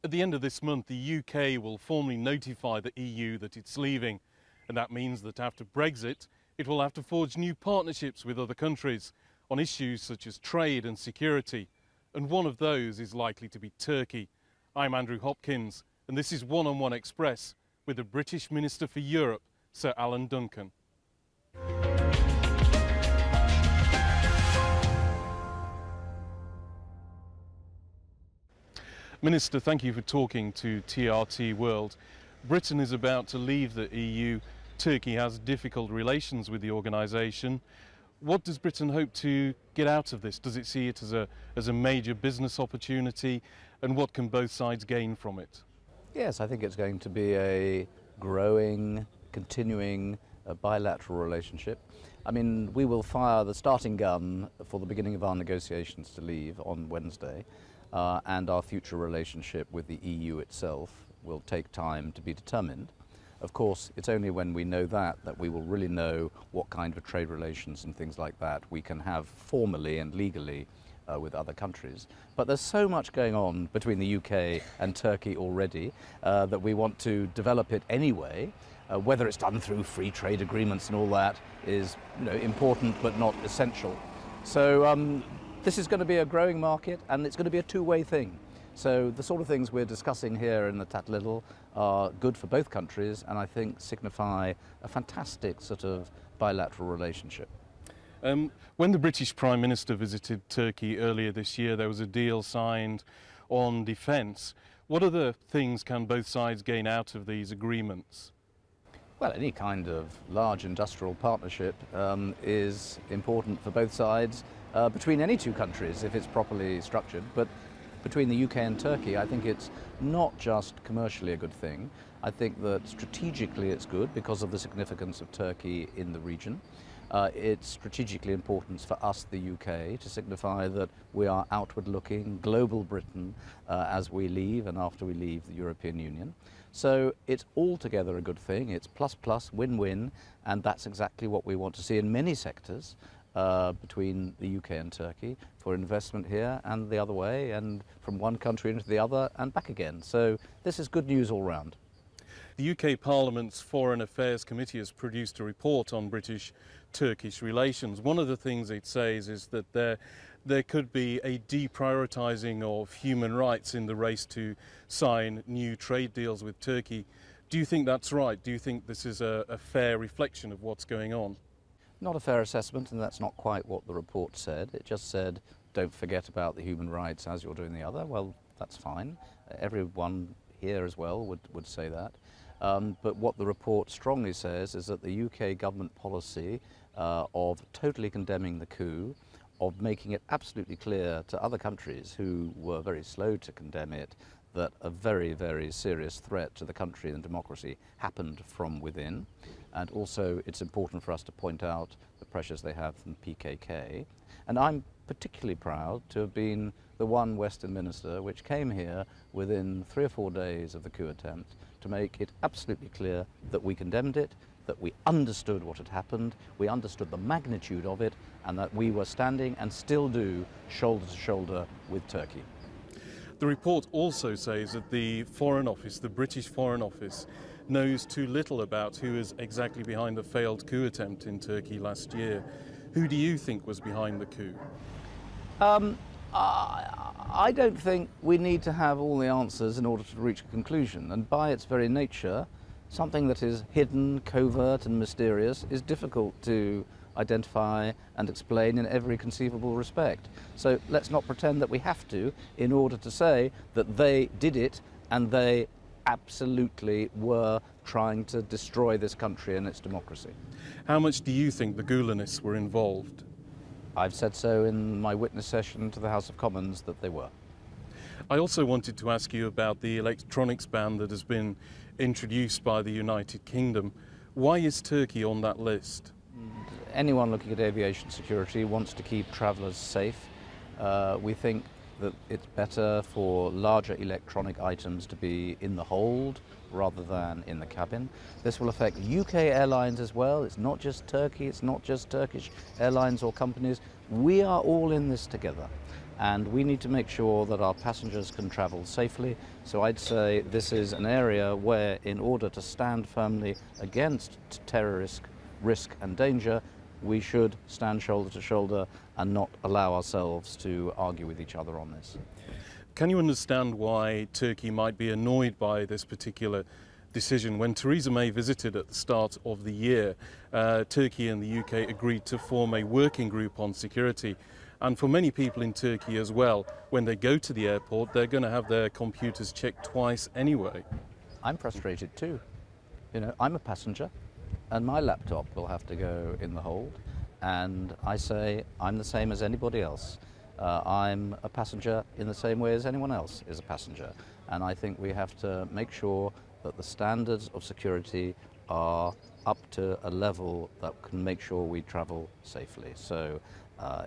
At the end of this month, the UK will formally notify the EU that it's leaving, and that means that after Brexit, it will have to forge new partnerships with other countries on issues such as trade and security, and one of those is likely to be Turkey. I'm Andrew Hopkins, and this is One on One Express with the British Minister for Europe, Sir Alan Duncan. Minister, thank you for talking to TRT World. Britain is about to leave the EU. Turkey has difficult relations with the organisation. What does Britain hope to get out of this? Does it see it as a major business opportunity? And what can both sides gain from it? Yes, I think it's going to be a growing, continuing bilateral relationship. I mean, we will fire the starting gun for the beginning of our negotiations to leave on Wednesday. And our future relationship with the EU itself will take time to be determined. Of course, it's only when we know that we will really know what kind of trade relations and things like that we can have formally and legally with other countries. But there's so much going on between the UK and Turkey already that we want to develop it anyway. Whether it's done through free trade agreements and all that is, important but not essential. So this is going to be a growing market, and it's going to be a two-way thing. So the sort of things we're discussing here in the Tat Little are good for both countries, and I think signify a fantastic sort of bilateral relationship. When the British Prime Minister visited Turkey earlier this year, there was a deal signed on defence. What other things can both sides gain out of these agreements? Well, any kind of large industrial partnership is important for both sides. Between any two countries, if it's properly structured, but between the UK and Turkey, I think it's not just commercially a good thing. I think that strategically it's good because of the significance of Turkey in the region. It's strategically important for us, the UK, to signify that we are outward-looking, global Britain, as we leave and after we leave the European Union. So it's altogether a good thing. It's plus, win-win, and that's exactly what we want to see in many sectors. Between the UK and Turkey for investment here and the other way, and from one country into the other and back again. So this is good news all round. The UK Parliament's Foreign Affairs Committee has produced a report on British-Turkish relations. One of the things it says is that there could be a deprioritising of human rights in the race to sign new trade deals with Turkey. Do you think that's right? Do you think this is a fair reflection of what's going on? Not a fair assessment, and that's not quite what the report said. It just said, don't forget about the human rights as you're doing the other. Well, that's fine. Everyone here as well would say that. But what the report strongly says is that the UK government policy of totally condemning the coup, of making it absolutely clear to other countries who were very slow to condemn it, that a very, very serious threat to the country and democracy happened from within. And also it's important for us to point out the pressures they have from PKK. And I'm particularly proud to have been the one Western minister which came here within 3 or 4 days of the coup attempt to make it absolutely clear that we condemned it, that we understood what had happened, we understood the magnitude of it, and that we were standing and still do shoulder to shoulder with Turkey. The report also says that the Foreign Office, the British Foreign Office, knows too little about who is exactly behind the failed coup attempt in Turkey last year. Who do you think was behind the coup? I don't think we need to have all the answers in order to reach a conclusion, and by its very nature, something that is hidden, covert and mysterious is difficult to identify and explain in every conceivable respect. So let's not pretend that we have to in order to say that they did it and they absolutely were trying to destroy this country and its democracy. How much do you think the Gulenists were involved? I've said so in my witness session to the House of Commons that they were. I also wanted to ask you about the electronics ban that has been introduced by the United Kingdom. Why is Turkey on that list? Anyone looking at aviation security wants to keep travellers safe. We think that it's better for larger electronic items to be in the hold rather than in the cabin. This will affect UK airlines as well. It's not just Turkey, it's not just Turkish airlines or companies. We are all in this together. and we need to make sure that our passengers can travel safely. So I'd say this is an area where, in order to stand firmly against terrorist risk and danger, we should stand shoulder to shoulder and not allow ourselves to argue with each other on this. Can you understand why Turkey might be annoyed by this particular decision? When Theresa May visited at the start of the year, Turkey and the UK agreed to form a working group on security. And for many people in Turkey as well, when they go to the airport, they're going to have their computers checked twice anyway. I'm frustrated too. You know, I'm a passenger and my laptop will have to go in the hold, and I say I'm the same as anybody else. I'm a passenger in the same way as anyone else is a passenger, and I think we have to make sure that the standards of security are up to a level that can make sure we travel safely. So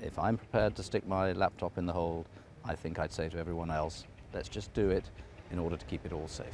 if I'm prepared to stick my laptop in the hold, I think I'd say to everyone else, let's just do it in order to keep it all safe.